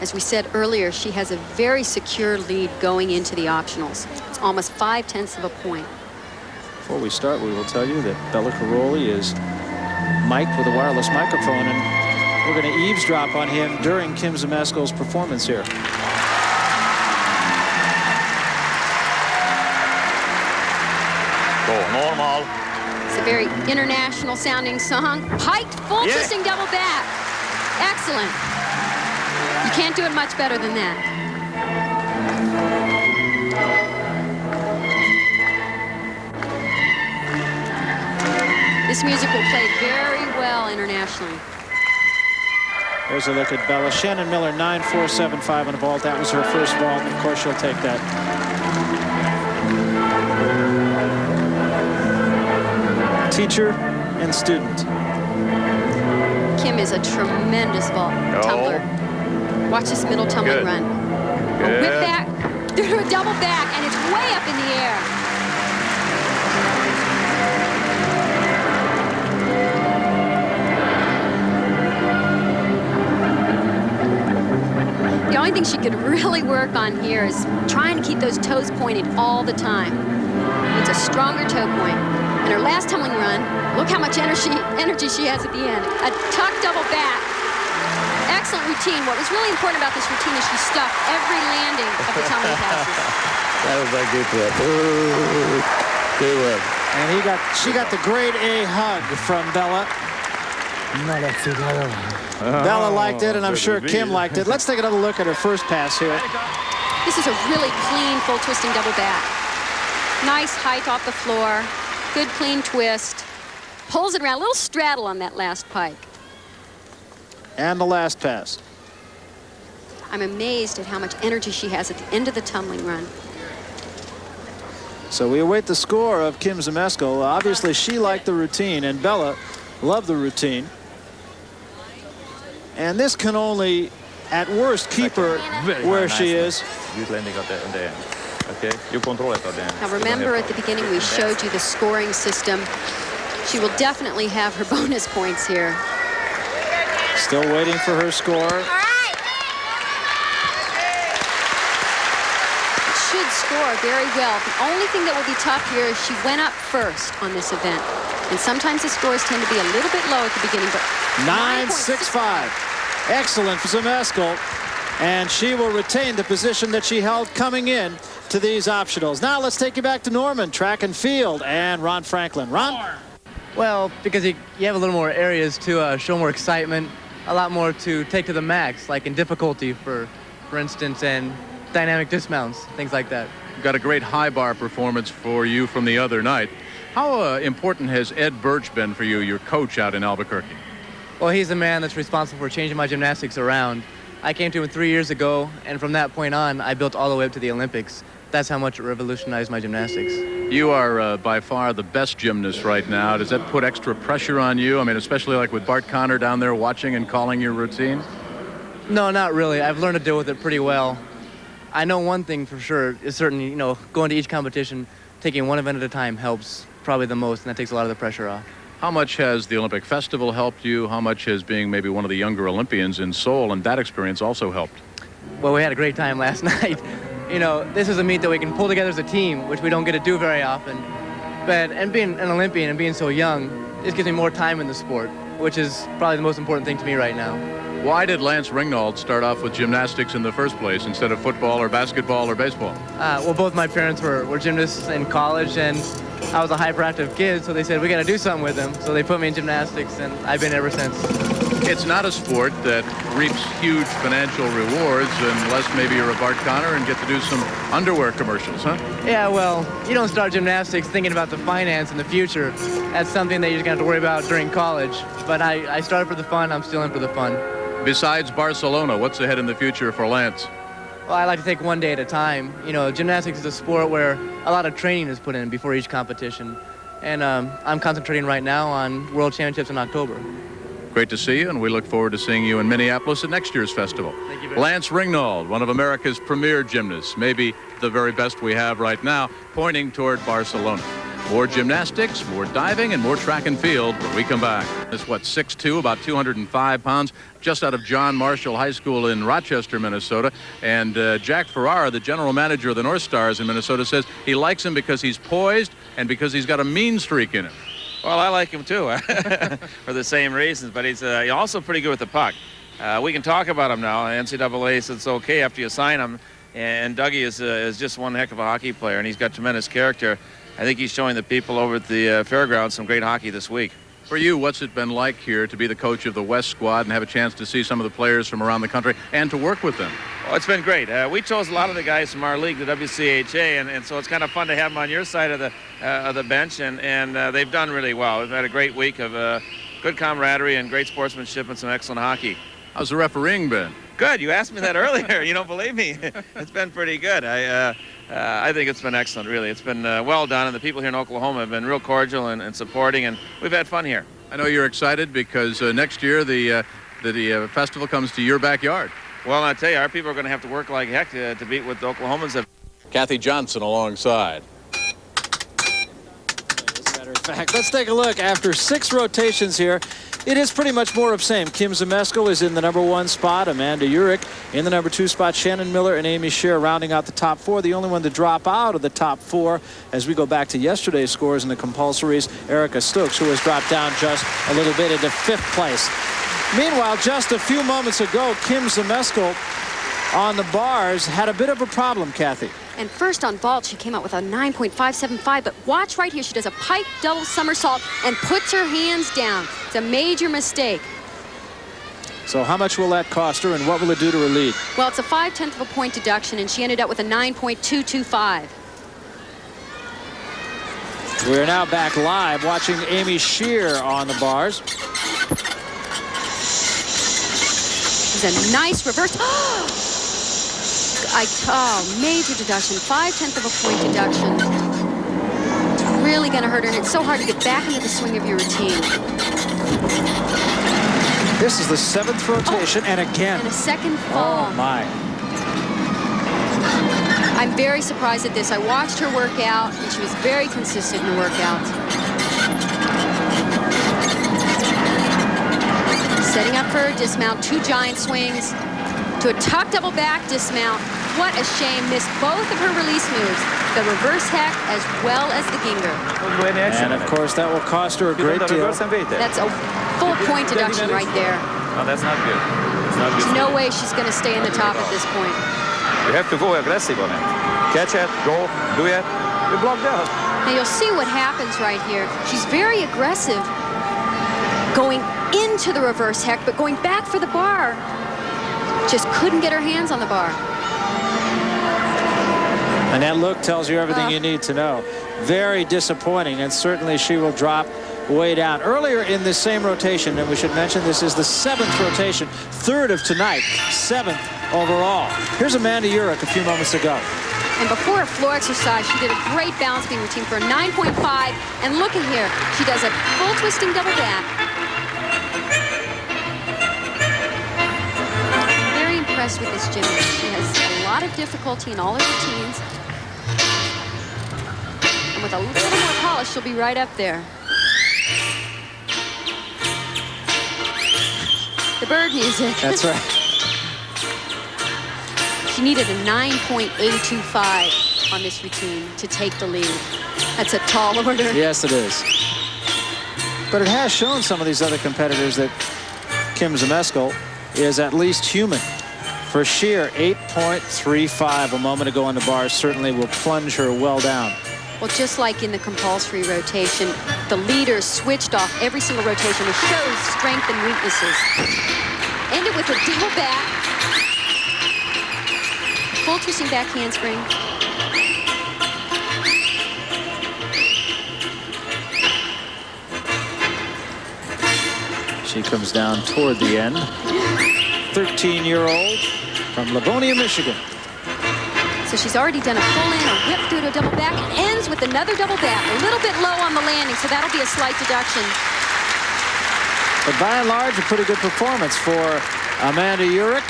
As we said earlier, she has a very secure lead going into the optionals. It's almost 0.5 of a point. Before we start, we will tell you that Bella Caroli is mic'd with a wireless microphone, and we're going to eavesdrop on him during Kim Zmeskal's performance here. Normal. It's a very international sounding song. Piked full twisting double back. Excellent. You can't do it much better than that. This music will play very well internationally. There's a look at Bella. Shannon Miller, 9.475 on the vault. That was her first vault, and of course she'll take that. Teacher and student. Kim is a tremendous tumbler. Watch this middle tumbling run. A whip back, do a double back, and it's way up in the air. The only thing she could really work on here is trying to keep those toes pointed all the time. It's a stronger toe point. And her last tumbling run, look how much energy she has at the end. A tuck double back. Excellent routine. What was really important about this routine is she stuffed every landing of the tumbling passes. That was a good whip. Good whip. And she got the grade A hug from Bella. Bella liked it, and I'm sure Kim liked it. Let's take another look at her first pass here. This is a really clean, full twisting double back. Nice height off the floor. Good clean twist. Pulls it around. A little straddle on that last pike. And the last pass. I'm amazed at how much energy she has at the end of the tumbling run. So we await the score of Kim Zmeskal. Obviously, she liked the routine, and Bella loved the routine. And this can only, at worst, keep her where she is. Okay, you control it. Now remember, at the beginning we showed you the scoring system. She will definitely have her bonus points here. Still waiting for her score. It should score very well. The only thing that will be tough here is she went up first on this event. And sometimes the scores tend to be a little bit low at the beginning, but 9.65. Excellent for Zmeskal. And she will retain the position that she held coming in to these optionals. Now let's take you back to Norman, track and field, and Ron Franklin. Ron? Well, because you have a little more areas to show more excitement, a lot more to take to the max, like in difficulty, for instance, and dynamic dismounts, things like that. Got a great high bar performance for you from the other night. How important has Ed Birch been for you, your coach out in Albuquerque? Well, he's the man that's responsible for changing my gymnastics around. I came to him 3 years ago, and from that point on, I built all the way up to the Olympics. That's how much it revolutionized my gymnastics. You are by far the best gymnast right now. Does that put extra pressure on you? I mean, especially like with Bart Connor down there watching and calling your routine? No, not really. I've learned to deal with it pretty well. I know one thing for sure is certainly, going to each competition, taking one event at a time helps probably the most, and that takes a lot of the pressure off. How much has the Olympic Festival helped you? How much has being maybe one of the younger Olympians in Seoul and that experience also helped? Well, we had a great time last night. This is a meet that we can pull together as a team, which we don't get to do very often. And being an Olympian and being so young, this gives me more time in the sport, which is probably the most important thing to me right now. Why did Lance Ringnauld start off with gymnastics in the first place instead of football or basketball or baseball? Well, both my parents were gymnasts in college, and I was a hyperactive kid, so they said, we got to do something with him. So they put me in gymnastics, and I've been ever since. It's not a sport that reaps huge financial rewards unless maybe you're a Bart Connor and get to do some underwear commercials, huh? Yeah, well, you don't start gymnastics thinking about the finance in the future. That's something that you're going to have to worry about during college. But I started for the fun. I'm still in for the fun. Besides Barcelona, what's ahead in the future for Lance? Well, I like to take one day at a time. Gymnastics is a sport where a lot of training is put in before each competition. And I'm concentrating right now on World Championships in October. Great to see you, and we look forward to seeing you in Minneapolis at next year's festival. Thank you very much. Lance Ringnauld, one of America's premier gymnasts, maybe the very best we have right now, pointing toward Barcelona. More gymnastics, more diving, and more track and field when we come back. It's what, 6'2", about 205 pounds, just out of John Marshall High School in Rochester, Minnesota. And Jack Ferrara, the general manager of the North Stars in Minnesota, says he likes him because he's poised and because he's got a mean streak in him. Well, I like him too, for the same reasons, but he's also pretty good with the puck. We can talk about him now. NCAA said it's okay after you sign him, and Dougie is just one heck of a hockey player, and he's got tremendous character. I think he's showing the people over at the fairgrounds some great hockey this week. For you, what's it been like here to be the coach of the West squad and have a chance to see some of the players from around the country and to work with them? Well, it's been great. We chose a lot of the guys from our league, the WCHA, and so it's kind of fun to have them on your side of the bench, and they've done really well. We've had a great week of good camaraderie and great sportsmanship and some excellent hockey. How's the refereeing been? Good. You asked me that earlier. You don't believe me. It's been pretty good. I think it's been excellent, really. It's been well done, and the people here in Oklahoma have been real cordial and supporting, and we've had fun here. I know you're excited because next year the festival comes to your backyard. Well, I tell you, our people are going to have to work like heck to beat what the Oklahomans have. Kathy Johnson alongside. As a matter of fact, let's take a look. After 6 rotations here, it is pretty much more of same. Kim Zmeskal is in the #1 spot. Amanda Urich in the #2 spot. Shannon Miller and Amy Scher rounding out the top 4. The only one to drop out of the top 4 as we go back to yesterday's scores in the compulsories, Erica Stokes, who has dropped down just a little bit into 5th place. Meanwhile, just a few moments ago, Kim Zmeskal on the bars had a bit of a problem, Kathy. And first on vault, she came out with a 9.575, but watch right here. She does a pipe double somersault and puts her hands down. It's a major mistake. So how much will that cost her, and what will it do to her lead? Well, it's a 0.5 of a point deduction, and she ended up with a 9.225. We're now back live watching Amy Scher on the bars. It's a nice reverse. Major deduction, 0.5 of a point deduction. It's really going to hurt her, and it's so hard to get back into the swing of your routine. This is the 7th rotation, and again. And a second fall. Oh, my. I'm very surprised at this. I watched her work out, and she was very consistent in the workouts. Setting up for her dismount, 2 giant swings to a tuck double back dismount. What a shame. Missed both of her release moves, the reverse heck as well as the ginger. And of course that will cost her a great deal. That's a full point deduction right there. No, that's not good. It's not good. There's no way she's going to stay in the top at this point. You have to go aggressive on it. Catch it, go, do it. You block out. Now you'll see what happens right here. She's very aggressive going into the reverse heck, but going back for the bar. Just couldn't get her hands on the bar. And that look tells you everything you need to know. Very disappointing, and certainly she will drop way down. Earlier in this same rotation, and we should mention this is the 7th rotation, 3rd of tonight, 7th overall. Here's Amanda Urich a few moments ago. And before her floor exercise, she did a great balance beam routine for a 9.5. And look at here, she does a full twisting double back. I'm very impressed with this gymnast. She has a lot of difficulty in all her routines. And with a little more polish, she'll be right up there. The bird music. That's right. She needed a 9.825 on this routine to take the lead. That's a tall order. Yes, it is. But it has shown some of these other competitors that Kim Zmeskal is at least human. For Scher, 8.35 a moment ago on the bar certainly will plunge her well down. Well, just like in the compulsory rotation, the leaders switched off every single rotation to show strength and weaknesses. Ended with a double back. Full twisting back handspring. She comes down toward the end. 13-year-old from Livonia, Michigan. So she's already done a full in, a whip through to a double back, and ends with another double back. A little bit low on the landing, so that'll be a slight deduction. But by and large, a pretty good performance for Amanda Urich.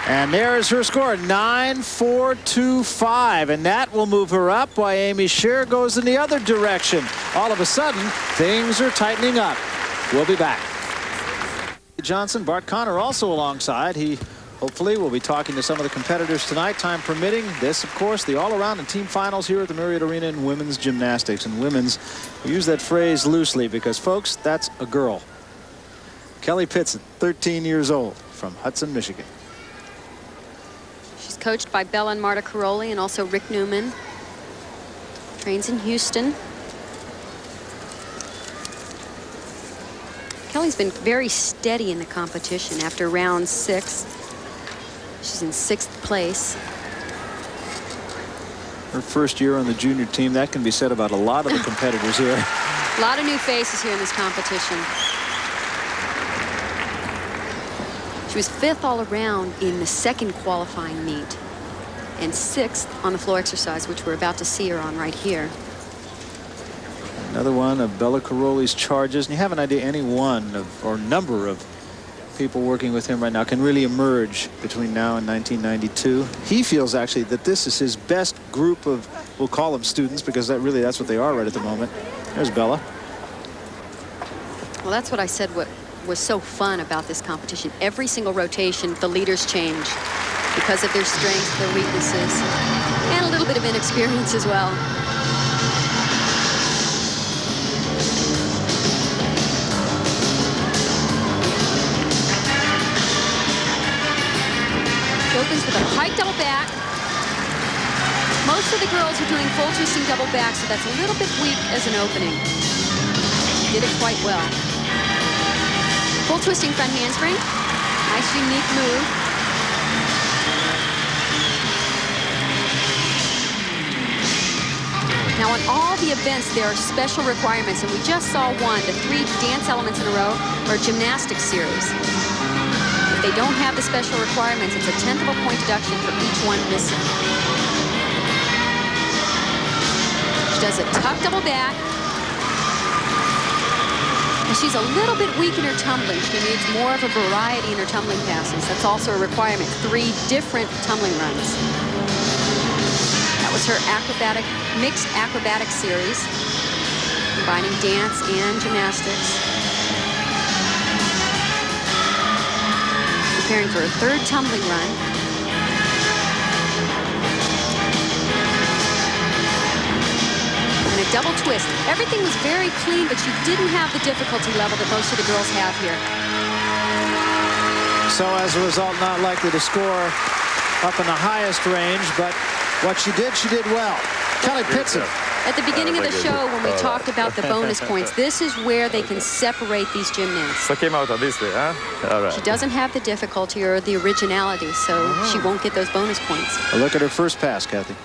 And there is her score, 9.425, and that will move her up while Amy Scher goes in the other direction. All of a sudden, things are tightening up. We'll be back. Johnson, Bart Connor also alongside. He hopefully will be talking to some of the competitors tonight, time permitting. This, of course, the all-around and team finals here at the Marriott Arena in women's gymnastics. And women's, we use that phrase loosely because, folks, that's a girl. Kelly Pitson, 13 years old, from Hudson, Michigan. She's coached by Bella and Marta Caroli and also Rick Newman. Trains in Houston. Kelly's been very steady in the competition. After round 6, she's in 6th place. Her first year on the junior team, that can be said about a lot of the competitors here. A lot of new faces here in this competition. She was 5th all around in the 2nd qualifying meet and 6th on the floor exercise, which we're about to see her on right here. Another one of Bella Caroli's charges, and you have an idea any one of, or number of people working with him right now can really emerge between now and 1992. He feels actually that this is his best group of, we'll call them students, because that's what they are right at the moment. There's Bella. Well, that's what I said what was so fun about this competition. Every single rotation, the leaders change because of their strengths, their weaknesses, and a little bit of inexperience as well. She opens with a pike double back. Most of the girls are doing full twisting double back, so that's a little bit weak as an opening. Did it quite well. Full twisting front handspring. Nice, unique move. Now, on all the events, there are special requirements, and we just saw one, the 3 dance elements in a row, or gymnastics series. If they don't have the special requirements, it's a 1/10 of a point deduction for each one missing. She does a tuck double back. And she's a little bit weak in her tumbling. She needs more of a variety in her tumbling passes. That's also a requirement. 3 different tumbling runs. That was her acrobatic, mixed acrobatic series, combining dance and gymnastics. Preparing for her 3rd tumbling run. A double twist. Everything was very clean, but she didn't have the difficulty level that most of the girls have here. So as a result, not likely to score up in the highest range, but what she did well. Kelly Pitson. At the beginning of the show, when we talked about the bonus points, this is where they can separate these gymnasts. So came out of this way, huh? All right. She doesn't have the difficulty or the originality, so she won't get those bonus points. A look at her first pass, Kathy.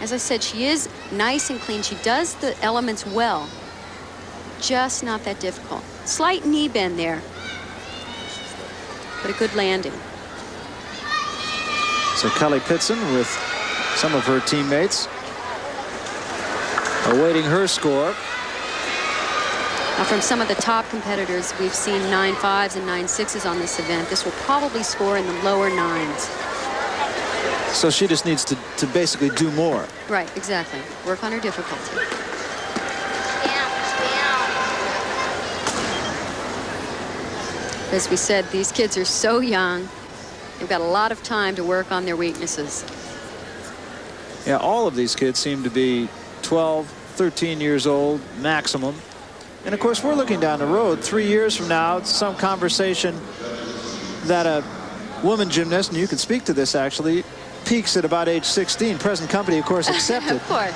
As I said, she is nice and clean. She does the elements well, just not that difficult. Slight knee bend there, but a good landing. So Kelly Pitson with some of her teammates awaiting her score. Now, from some of the top competitors, we've seen 9.5s and 9.6s on this event. This will probably score in the lower 9s. So she just needs to basically do more. Right, exactly. Work on her difficulty. As we said, these kids are so young. They've got a lot of time to work on their weaknesses. Yeah, all of these kids seem to be 12, 13 years old maximum. And of course, we're looking down the road 3 years from now. It's some conversation that a woman gymnast, and you can speak to this actually, peaks at about age 16. Present company, of course, accepted. Of course.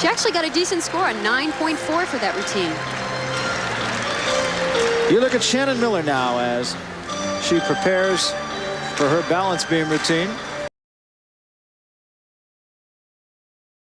She actually got a decent score, a 9.4 for that routine. You look at Shannon Miller now as she prepares for her balance beam routine.